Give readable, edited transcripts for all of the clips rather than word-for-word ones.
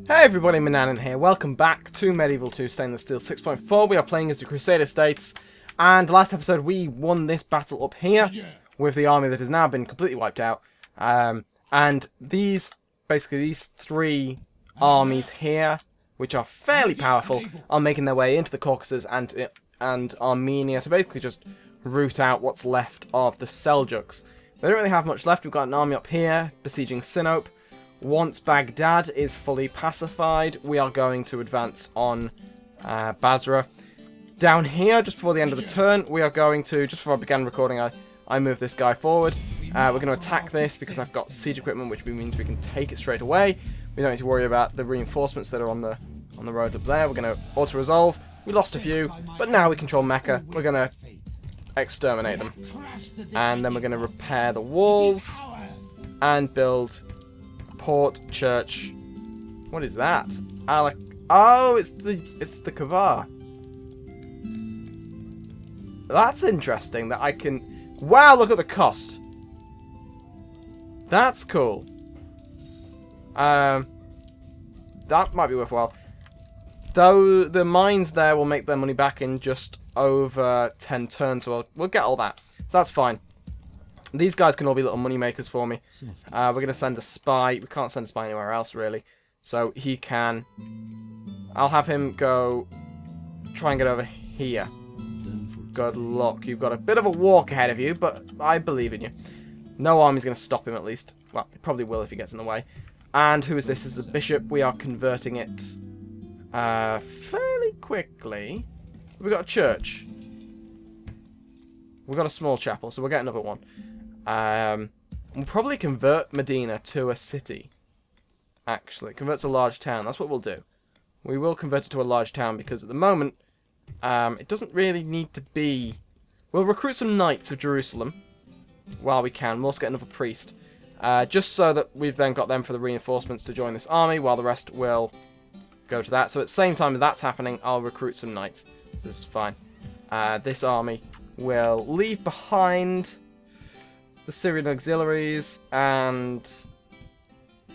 Hey everybody, Manannan here. Welcome back to Medieval 2 Stainless Steel 6.4. We are playing as the Crusader States, and last episode we won this battle up here with the army that has now been completely wiped out. And these three armies here, which are fairly powerful, are making their way into the Caucasus and Armenia to basically just root out what's left of the Seljuks. They don't really have much left. We've got an army up here besieging Sinope. Once Baghdad is fully pacified, we are going to advance on Basra. Down here, just before the end of the turn, we are going to, just before I began recording, I moved this guy forward. We're going to attack this because I've got siege equipment, which means we can take it straight away. We don't need to worry about the reinforcements that are on the road up there. We're going to auto-resolve. We lost a few, but now we control Mecca. We're going to exterminate them. And then we're going to repair the walls and build port, church. What is that? Oh, it's the Kavar. That's interesting that I can... Wow, look at the cost. That's cool. That might be worthwhile. Though the mines there will make their money back in just over 10 turns, so we'll get all that. So that's fine. These guys can all be little money makers for me. We're going to send a spy. We can't send a spy anywhere else, really. So he can... I'll have him go try and get over here. Good luck. You've got a bit of a walk ahead of you, but I believe in you. No army's going to stop him, at least. Well, it probably will if he gets in the way. And who is this? This is a bishop. We are converting it fairly quickly. We've got a church. We've got a small chapel, so we'll get another one. We'll probably convert Medina to a city. Actually, convert to a large town. That's what we'll do. We will convert it to a large town because at the moment, it doesn't really need to be... We'll recruit some knights of Jerusalem while we can. We'll also get another priest. Just so that we've then got them for the reinforcements to join this army, while the rest will go to that. So at the same time that that's happening, I'll recruit some knights. This is fine. This army will leave behind the Syrian auxiliaries and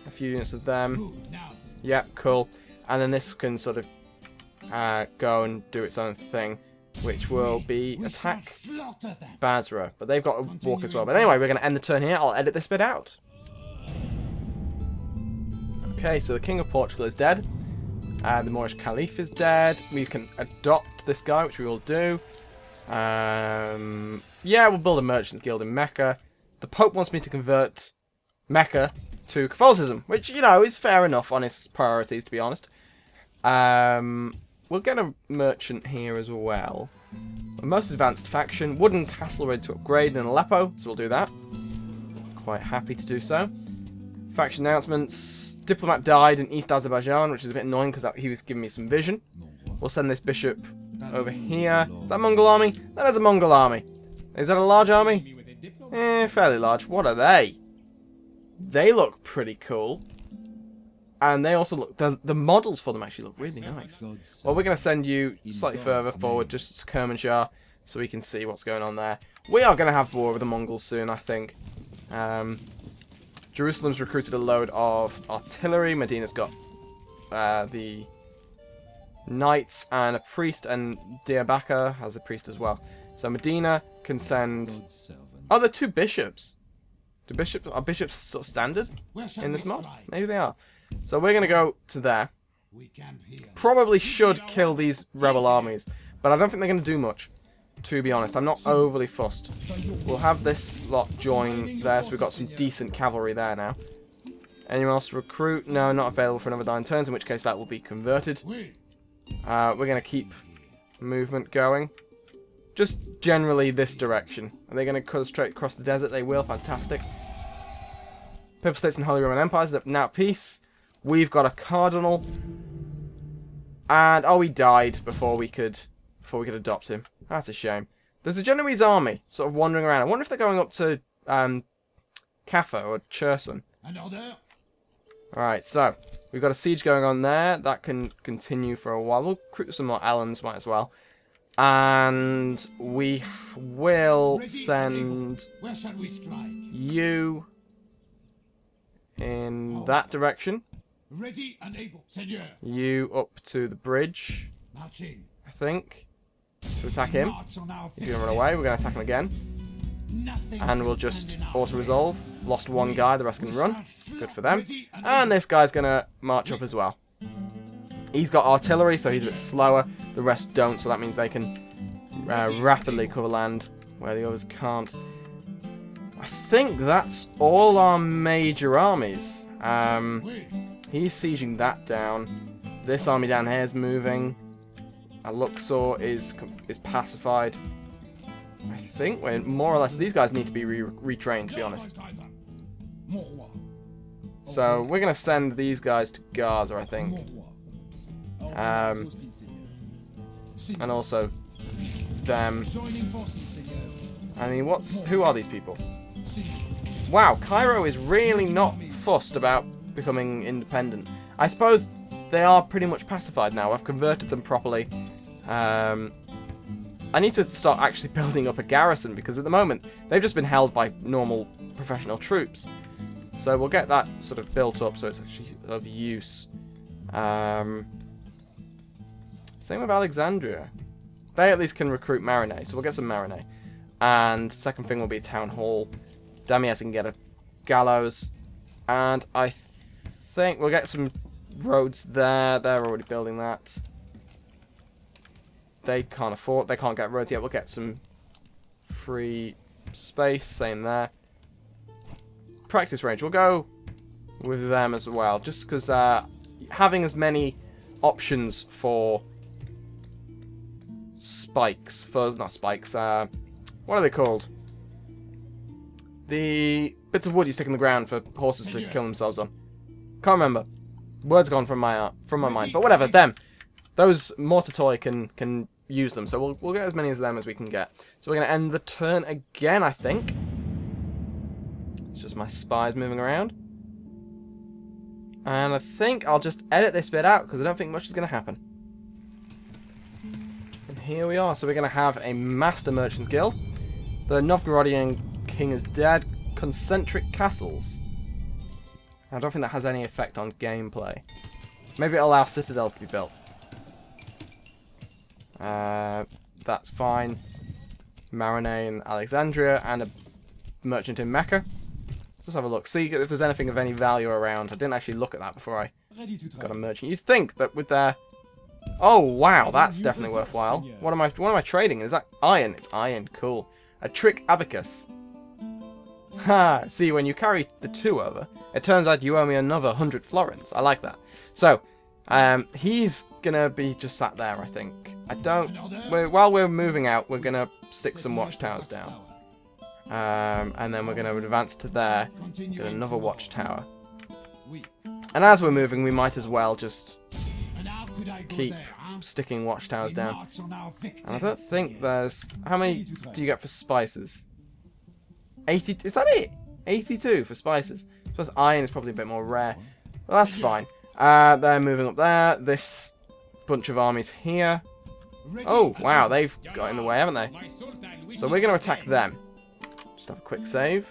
a few units of them. Yep, cool. And then this can sort of go and do its own thing, which will be attack Basra. But they've got a walk as well. But anyway, we're going to end the turn here. I'll edit this bit out. Okay, so the King of Portugal is dead. The Moorish Caliph is dead. We can adopt this guy, which we will do. Yeah, we'll build a merchant guild in Mecca. The Pope wants me to convert Mecca to Catholicism, which, you know, is fair enough on his priorities, to be honest. We'll get a merchant here as well. The most advanced faction. Wooden castle ready to upgrade in Aleppo, so we'll do that. Quite happy to do so. Faction announcements. Diplomat died in East Azerbaijan, which is a bit annoying because he was giving me some vision. We'll send this bishop over here. Is that a Mongol army? That is a Mongol army. Is that a large army? Fairly large. What are they? They look pretty cool. And they also look... The models for them actually look really nice. Well, we're going to send you slightly further forward, just to Kermanshah, so we can see what's going on there. We are going to have war with the Mongols soon, I think. Jerusalem's recruited a load of artillery. Medina's got the knights and a priest, and Diyarbakir has a priest as well. So Medina can send... Oh, they're two bishops. Are bishops sort of standard in this mod? Maybe they are. So we're going to go to there. Probably should kill these rebel armies, but I don't think they're going to do much, to be honest. I'm not overly fussed. We'll have this lot join there, so we've got some decent cavalry there now. Anyone else to recruit? No, not available for another 9 turns, in which case that will be converted. We're going to keep movement going. Just generally this direction. Are they going to cut straight across the desert? They will. Fantastic. Papal States and Holy Roman Empires are now at peace. We've got a cardinal. And, oh, he died before we could adopt him. That's a shame. There's a Genoese army sort of wandering around. I wonder if they're going up to Kaffa or Cherson. Alright, so we've got a siege going on there. That can continue for a while. We'll recruit some more Allens, might as well. And we will send you in that direction. Ready and able, Seigneur. You up to the bridge, Marching. I think, to attack him. March on our He's going to run away. We're going to attack him again. Nothing And we'll can just stand in our auto-resolve. Lost one guy, the rest can run. way. Good for them. Ready and And this guy's going to march up as well. He's got artillery, so he's a bit slower. The rest don't, so that means they can rapidly cover land where the others can't. I think that's all our major armies. He's sieging that down. This army down here is moving. Luxor is pacified. I think we're more or less... These guys need to be retrained, to be honest. So we're going to send these guys to Gaza, I think. And also them. I mean, who are these people? Wow, Cairo is really not fussed about becoming independent. I suppose they are pretty much pacified now. I've converted them properly. I need to start actually building up a garrison, because at the moment they've just been held by normal professional troops. So we'll get that sort of built up so it's actually of use. Same with Alexandria. They at least can recruit Marinais, so we'll get some Marinais. And second thing will be a town hall. Damiette can get a gallows. And I think we'll get some roads there. They're already building that. They can't get roads yet. We'll get some free space. Same there. Practice range. We'll go with them as well. Just because having as many options for spikes. Not spikes. What are they called? The bits of wood you stick in the ground for horses to kill themselves on. Can't remember. Words gone from my mind. But whatever. Them. Those mortar toy can use them. So we'll get as many of them as we can get. So we're going to end the turn again, I think. It's just my spies moving around. And I think I'll just edit this bit out because I don't think much is going to happen. And here we are. So we're going to have a Master Merchants Guild. The Novgorodian king is dead. Concentric castles. I don't think that has any effect on gameplay. Maybe it'll allow citadels to be built. That's fine. Marinais in Alexandria and a merchant in Mecca. Let's have a look. See if there's anything of any value around. I didn't actually look at that before I got a merchant. You'd think that with their... Oh wow, that's definitely worthwhile. What am I trading? Is that iron? It's iron. Cool. A trick abacus. Ha! See, when you carry the 2 over, it turns out you owe me another 100 florins. I like that. So, he's gonna be just sat there, I think. While we're moving out, we're gonna stick some watchtowers down. And then we're gonna advance to there, get another watchtower. And as we're moving, we might as well just keep sticking watchtowers down. And I don't think there's... How many do you get for spices? 80... Is that it? 82 for spices. I suppose iron is probably a bit more rare. Well, that's fine. They're moving up there. This bunch of armies here. Oh, wow. They've got in the way, haven't they? So we're going to attack them. Just have a quick save.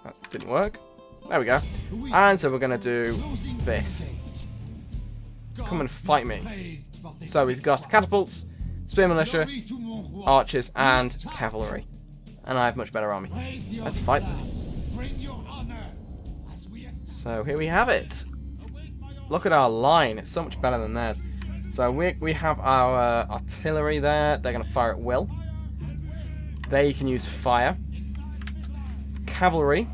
That didn't work. There we go. And so we're going to do this. Come and fight me. So he's got catapults, spear militia, archers, and cavalry. And I have much better army. Let's fight this. So here we have it. Look at our line. It's so much better than theirs. So we have our artillery there. They're going to fire at will. They can use fire. Cavalry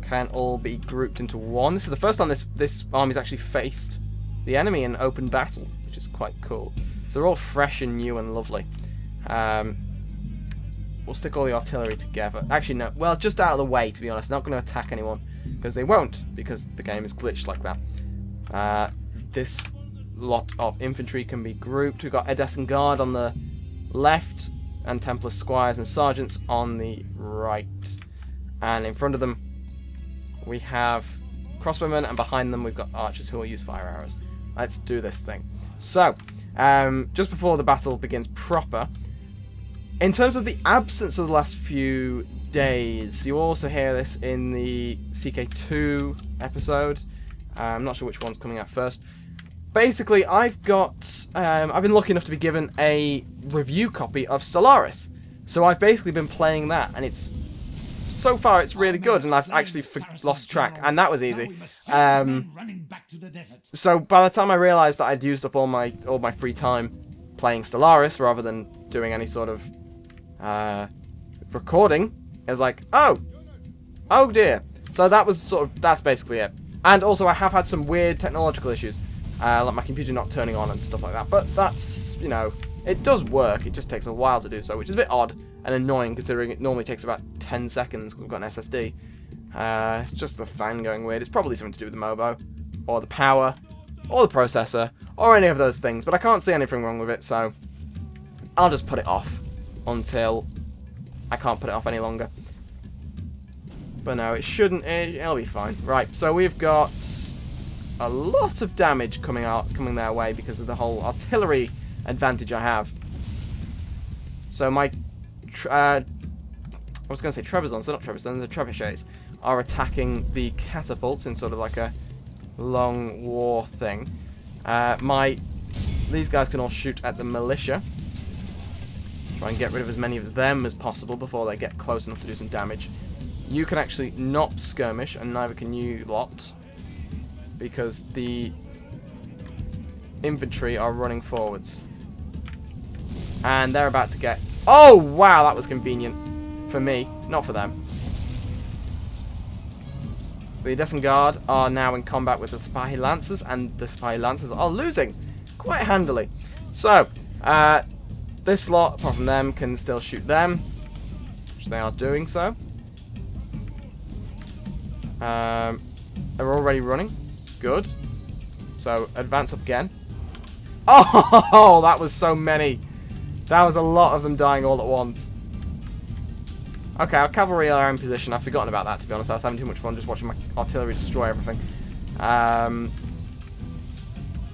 can all be grouped into one. This is the first time this army's actually faced the enemy in open battle, which is quite cool. So they're all fresh and new and lovely. We'll stick all the artillery together. Actually, no. Well, just out of the way, to be honest. Not going to attack anyone. Because they won't. Because the game is glitched like that. This lot of infantry can be grouped. We've got Edessa Guard on the left. And Templar Squires and Sergeants on the right. And in front of them, we have crossbowmen. And behind them, we've got archers who will use fire arrows. Let's do this thing. So, just before the battle begins proper... In terms of the absence of the last few days, you also hear this in the CK2 episode. I'm not sure which one's coming out first. Basically, I've been lucky enough to be given a review copy of Stellaris. So I've basically been playing that, and so far it's really good, and I've actually lost track, and that was easy. So by the time I realised that I'd used up all my free time playing Stellaris rather than doing any sort of recording, it was like, oh dear. So that's basically it. And also I have had some weird technological issues, like my computer not turning on and stuff like that. But that's, you know, it does work. It just takes a while to do so, which is a bit odd and annoying considering it normally takes about 10 seconds because I've got an SSD. It's just the fan going weird. It's probably something to do with the MOBO, or the power, or the processor, or any of those things. But I can't see anything wrong with it, so I'll just put it off until I can't put it off any longer. But no, it shouldn't. It'll be fine. Right, so we've got a lot of damage coming their way because of the whole artillery advantage I have. So my I was going to say Trebizons, they're not Trebizons, they're Trebuchets, are attacking the catapults in sort of like a long war thing. These guys can all shoot at the militia. Try and get rid of as many of them as possible before they get close enough to do some damage. You can actually not skirmish, and neither can you lot, because the infantry are running forwards. And they're about to get... Oh, wow, that was convenient. For me, not for them. So the Edessan Guard are now in combat with the Sipahi Lancers, and the Sipahi Lancers are losing quite handily. So, this lot, apart from them, can still shoot them, which they are doing so. They're already running. Good. So, advance up again. Oh, that was so many. That was a lot of them dying all at once. Okay, our cavalry are in position. I've forgotten about that, to be honest. I was having too much fun just watching my artillery destroy everything.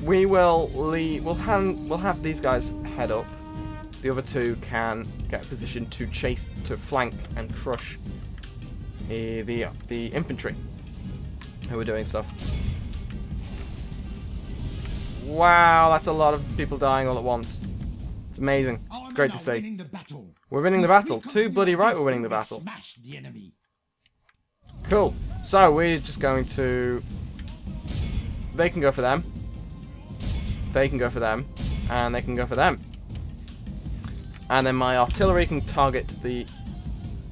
We'll have these guys head up. The other two can get a position to flank and crush the infantry who are doing stuff. Wow, that's a lot of people dying all at once. It's amazing. It's great to see. We're winning the battle. Too bloody right we're winning the battle. Cool. So we're just going to... They can go for them. They can go for them. And they can go for them. And then my artillery can target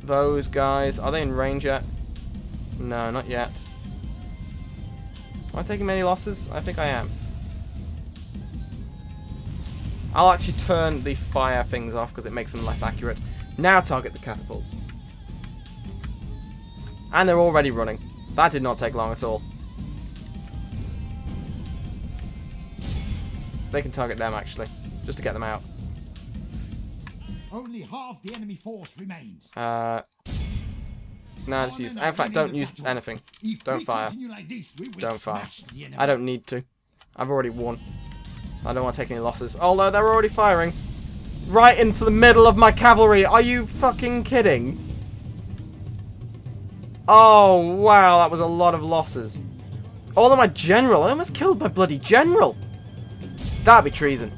those guys. Are they in range yet? No, not yet. Am I taking many losses? I think I am. I'll actually turn the fire things off because it makes them less accurate. Now target the catapults. And they're already running. That did not take long at all. They can target them actually, just to get them out. Only half the enemy force remains. No, just use. In fact, don't use anything. Don't fire. Don't fire. I don't need to. I've already won. I don't want to take any losses. Although they're already firing. Right into the middle of my cavalry. Are you fucking kidding? Oh, wow. That was a lot of losses. All of my general. I almost killed my bloody general. That'd be treason.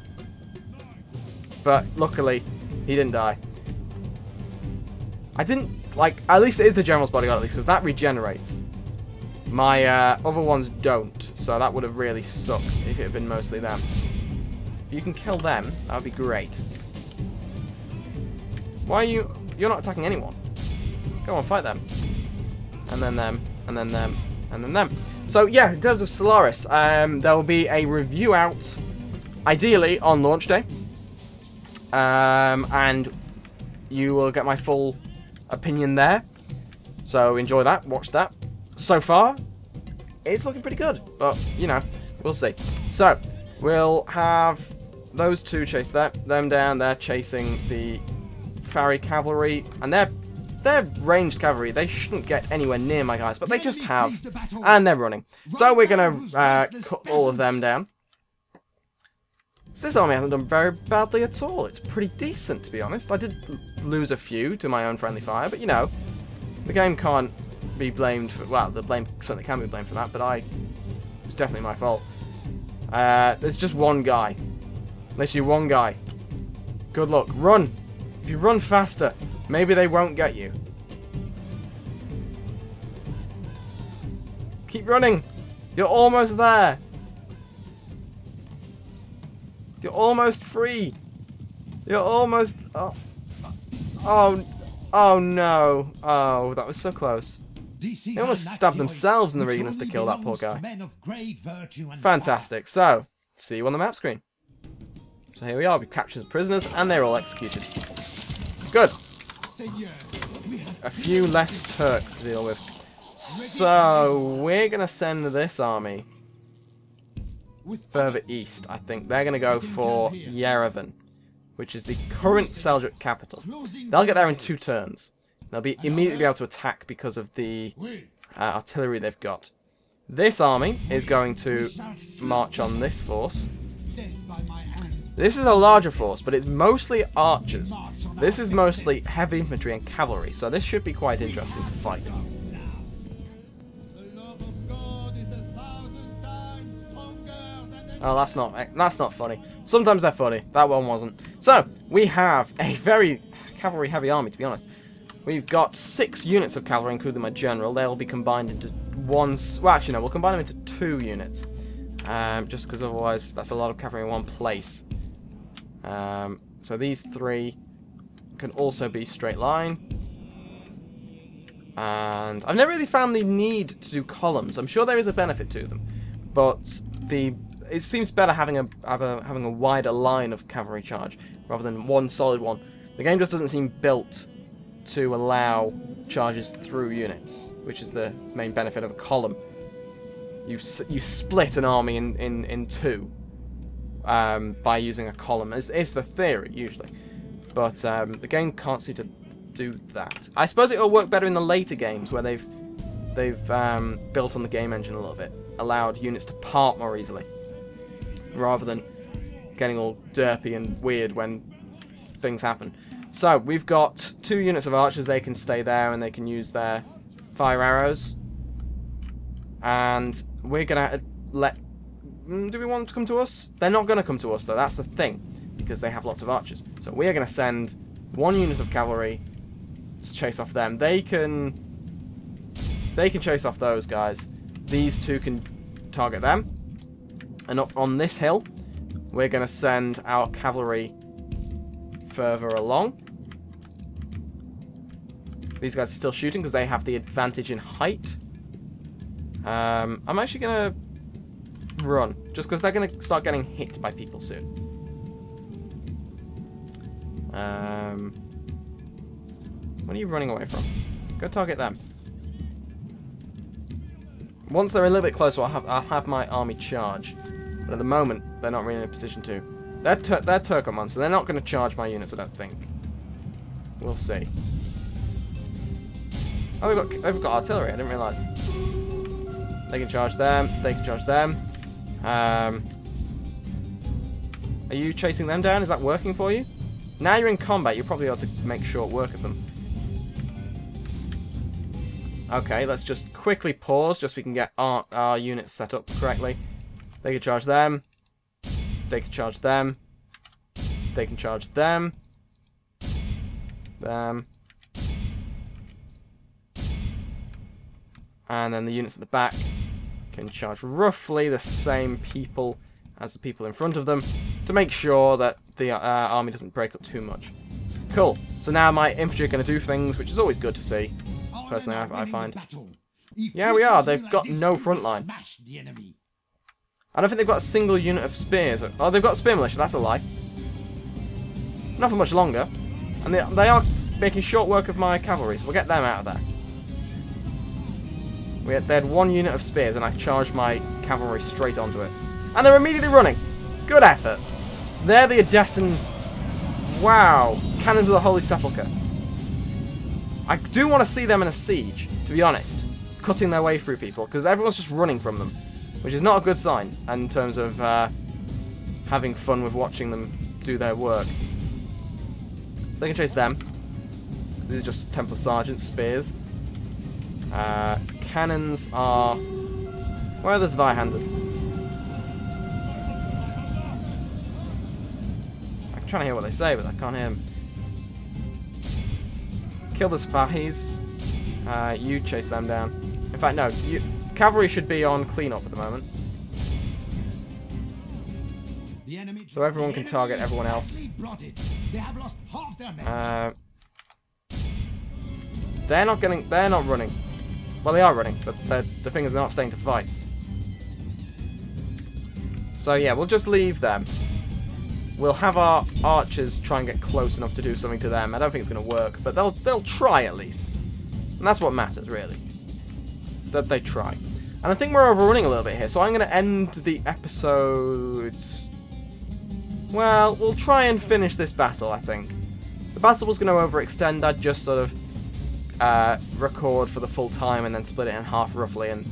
But luckily, he didn't die. I didn't, like, at least it is the general's bodyguard at least, because that regenerates. My other ones don't, so that would have really sucked if it had been mostly them. If you can kill them, that would be great. Why are you... You're not attacking anyone. Go on, fight them. And then them, and then them, and then them. So, yeah, in terms of Stellaris, there will be a review out, ideally, on launch day. And you will get my full opinion there. So, enjoy that, watch that. So far, it's looking pretty good, but, you know, we'll see. So, we'll have those two chase them down. They're chasing the Fari cavalry, and they're ranged cavalry. They shouldn't get anywhere near my guys, but they just have, and they're running. So we're going to cut all of them down. So this army hasn't done very badly at all. It's pretty decent, to be honest. I did lose a few to my own friendly fire, but, you know, the game can't be blamed for... Well, the blame certainly can be blamed for that, but I It's definitely my fault. There's just one guy. Literally one guy. Good luck. Run! If you run faster, maybe they won't get you. Keep running! You're almost there! You're almost free! You're almost... Oh, oh no. Oh, that was so close. They almost stabbed themselves in the readiness to kill that poor guy. Fantastic. So, see you on the map screen. So here we are. We've captured the prisoners and they're all executed. Good. A few less Turks to deal with. So, we're going to send this army further east, I think. They're going to go for Yerevan, which is the current Seljuk capital. They'll get there in 2 turns. They'll be immediately able to attack because of the artillery they've got. This army is going to march on this force. This is a larger force, but it's mostly archers. This is mostly heavy infantry and cavalry, so this should be quite interesting to fight. Oh, that's not funny. Sometimes they're funny. That one wasn't. So, we have a very cavalry-heavy army, to be honest. We've got 6 units of cavalry, including my general. They'll be combined into one... Well, actually, no. We'll combine them into 2 units. Just because otherwise that's a lot of cavalry in one place. So these 3 can also be straight line. And I've never really found the need to do columns. I'm sure there is a benefit to them. But it seems better having a wider line of cavalry charge rather than one solid one. The game just doesn't seem built to allow charges through units, which is the main benefit of a column. You split an army in 2 by using a column. It's the theory usually, but the game can't seem to do that. I suppose it'll work better in the later games where they've built on the game engine a little bit, allowed units to part more easily, rather than getting all derpy and weird when things happen. So, we've got 2 units of archers. They can stay there and they can use their fire arrows. And we're going to let... Do we want them to come to us? They're not going to come to us, though. That's the thing. Because they have lots of archers. So, we're going to send 1 unit of cavalry to chase off them. They can chase off those guys. These 2 can target them. And up on this hill, we're going to send our cavalry further along. These guys are still shooting because they have the advantage in height. I'm actually going to run, just because they're going to start getting hit by people soon. What are you running away from? Go target them. Once they're a little bit closer, I'll have my army charge. But at the moment, they're not really in a position to. They're Turkoman, so they're not going to charge my units, I don't think. We'll see. Oh, they've got artillery. I didn't realise. They can charge them. They can charge them. Are you chasing them down? Is that working for you? Now you're in combat. You're probably able to make short work of them. Okay, let's just quickly pause, just so we can get our units set up correctly. They can charge them. They can charge them. They can charge them. Them. And then the units at the back can charge roughly the same people as the people in front of them to make sure that the army doesn't break up too much. Cool. So now my infantry are going to do things, which is always good to see. Personally, I find. Yeah, we are. They've got no front line. I don't think they've got a single unit of spears. Oh, they've got spear militia. That's a lie. Not for much longer. And they are making short work of my cavalry, so we'll get them out of there. They had 1 unit of spears, and I charged my cavalry straight onto it. And they're immediately running. Good effort. So they're the Edessan... Wow. Cannons of the Holy Sepulchre. I do want to see them in a siege, to be honest. Cutting their way through people, because everyone's just running from them. Which is not a good sign, in terms of having fun with watching them do their work. So they can chase them. These are just Templar Sergeants, spears. Cannons are Where are the Zweihanders? I'm trying to hear what they say, but I can't hear them. Kill the Spahis. You chase them down. In fact, no. Cavalry should be on cleanup at the moment. So everyone can target everyone else. They have lost half their men. They're not running. Well, they are running, but the thing is they're not staying to fight. So yeah, we'll just leave them. We'll have our archers try and get close enough to do something to them. I don't think it's going to work, but they'll try at least. And that's what matters, really. That they try. And I think we're overrunning a little bit here, so I'm going to end the episode. Well, we'll try and finish this battle, I think. The battle was going to overextend. I'd just sort of record for the full time and then split it in half roughly and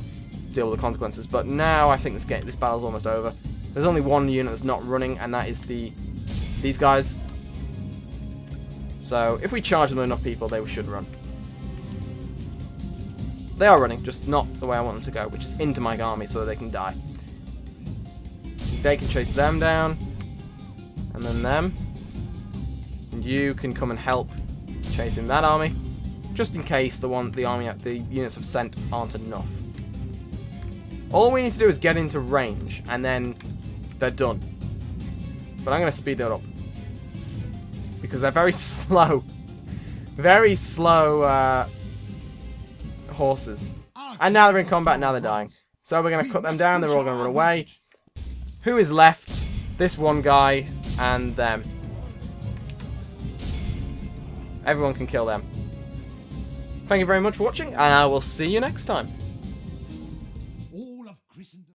deal with the consequences. But now I think this battle's almost over. There's only one unit that's not running, and that is these guys. So if we charge them with enough people, they should run. They are running, just not the way I want them to go, which is into my army so that they can die. They can chase them down, and then them. And you can come and help chasing that army, just in case the units I've sent aren't enough. All we need to do is get into range, and then they're done. But I'm going to speed it up. Because they're very slow. Very slow horses. And now they're in combat, now they're dying. So we're going to cut them down, they're all going to run away. Who is left? This one guy and them. Everyone can kill them. Thank you very much for watching, and I will see you next time.